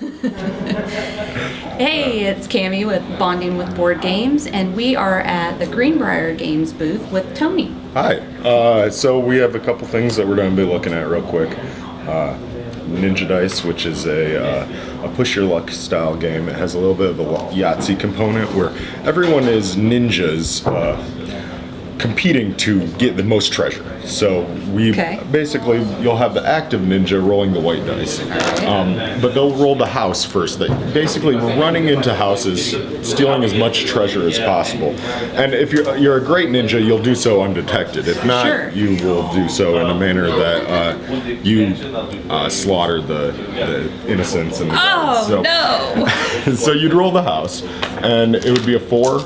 Hey, it's Cami with Bonding with Board Games, and we are at the Greenbrier Games booth with Tony. Hi. So we have a couple things that we're going to be looking at real quick. Ninja Dice, which is a push your luck style game. It has a little bit of a Yahtzee component where everyone is ninjas competing to get the most treasure. So basically, you'll have the active ninja rolling the white dice, but they'll roll the house first. Basically, we're running into houses, stealing as much treasure as possible. And if you're a great ninja, you'll do so undetected. If not, you will do so in a manner that you slaughter the innocents and the Oh, no! So you'd roll the house, and it would be a four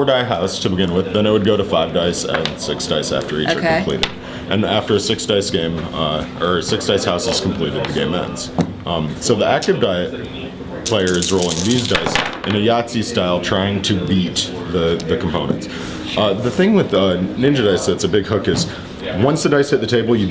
die house to begin with. Then it would go to 5 dice and 6 dice after each are completed. And after a 6 dice game, or 6 dice house is completed, the game ends. So the active player is rolling these dice in a Yahtzee style, trying to beat the components. The thing with Ninja Dice that's a big hook is once the dice hit the table, you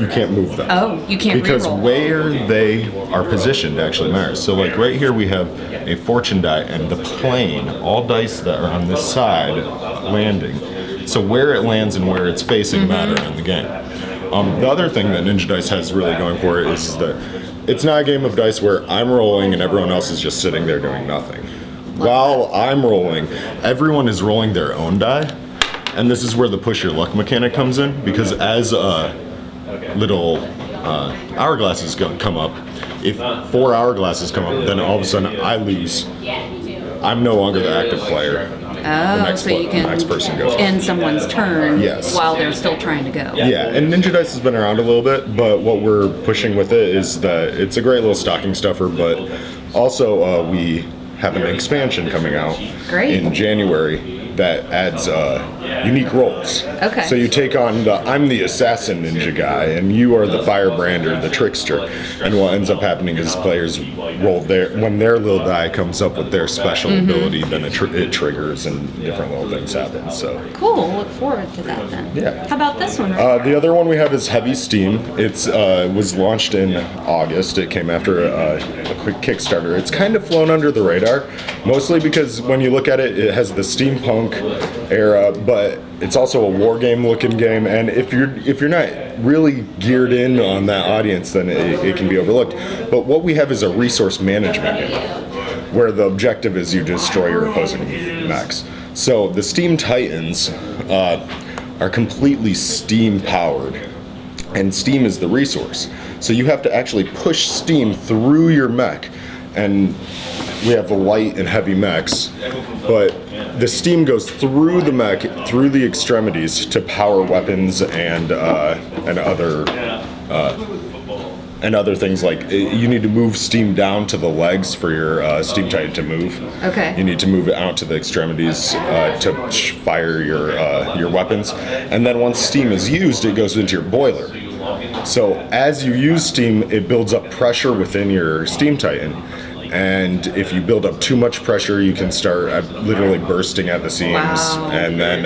can't move them. Oh, you can't because reroll. where they are positioned actually matters. So like right here we have a fortune die and the plane, all dice that are on this side landing. So where it lands and where it's facing matter in the game. The other thing that Ninja Dice has really going for it is that it's not a game of dice where I'm rolling and everyone else is just sitting there doing nothing. While I'm rolling, everyone is rolling their own die. And this is where the push your luck mechanic comes in, because as little hourglasses come up, if 4 hourglasses come up, then all of a sudden I lose. I'm no longer the active player. The next person goes. End someone's turn Yes. while they're still trying to go. Yeah, and Ninja Dice has been around a little bit, but what we're pushing with it is that it's a great little stocking stuffer, but also we have an expansion coming out in January that adds unique roles. Okay. So you take on I'm the assassin ninja guy, and you are the firebrander, the trickster. And what ends up happening is players roll when their little die comes up with their special ability, then it triggers and different little things happen. So Cool. Look forward to that then. Yeah. How about this one? The other one we have is Heavy Steam. It's was launched in August. It came after a quick Kickstarter. It's kind of flown under the radar, mostly because when you look at it, it has the steampunk era, but it's also a war game looking game. And if you're not really geared in on that audience, then it can be overlooked. But what we have is a resource management game, where the objective is you destroy your opposing mechs. So the Steam Titans are completely steam powered, and steam is the resource. So you have to actually push steam through your mech, and we have the light and heavy mechs, but the steam goes through the mech, through the extremities to power weapons and other things. Like you need to move steam down to the legs for your Steam Titan to move. Okay. You need to move it out to the extremities to fire your weapons, and then once steam is used, it goes into your boiler. So as you use steam, it builds up pressure within your Steam Titan. And if you build up too much pressure, you can start literally bursting at the seams, and then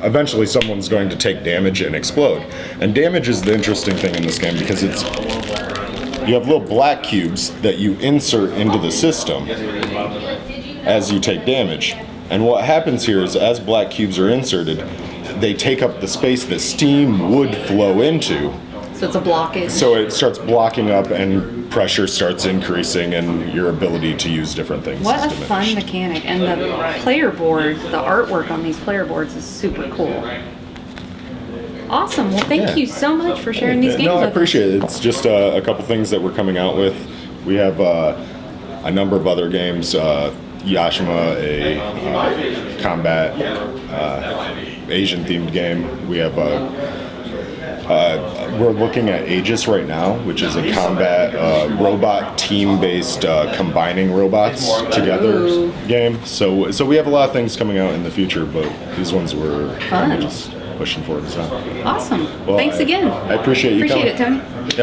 eventually someone's going to take damage and explode. And damage is the interesting thing in this game because you have little black cubes that you insert into the system as you take damage. And what happens here is as black cubes are inserted, they take up the space that steam would flow into. So it's a blockage. So it starts blocking up and pressure starts increasing and your ability to use different things What is a diminished. fun mechanic. And the player board, the artwork on these player boards is super cool. Awesome. Well, thank you so much for sharing these games No, I with us. appreciate it. It's just a couple things that we're coming out with. We have a number of other games. Yashima, a combat Asian-themed game. We have we're looking at Aegis right now, which is a combat robot team-based combining robots together game. So we have a lot of things coming out in the future, but these ones we're kind of just pushing forward as well. Awesome. Well, Thanks again. I appreciate you coming. Appreciate it, Tony. Yep.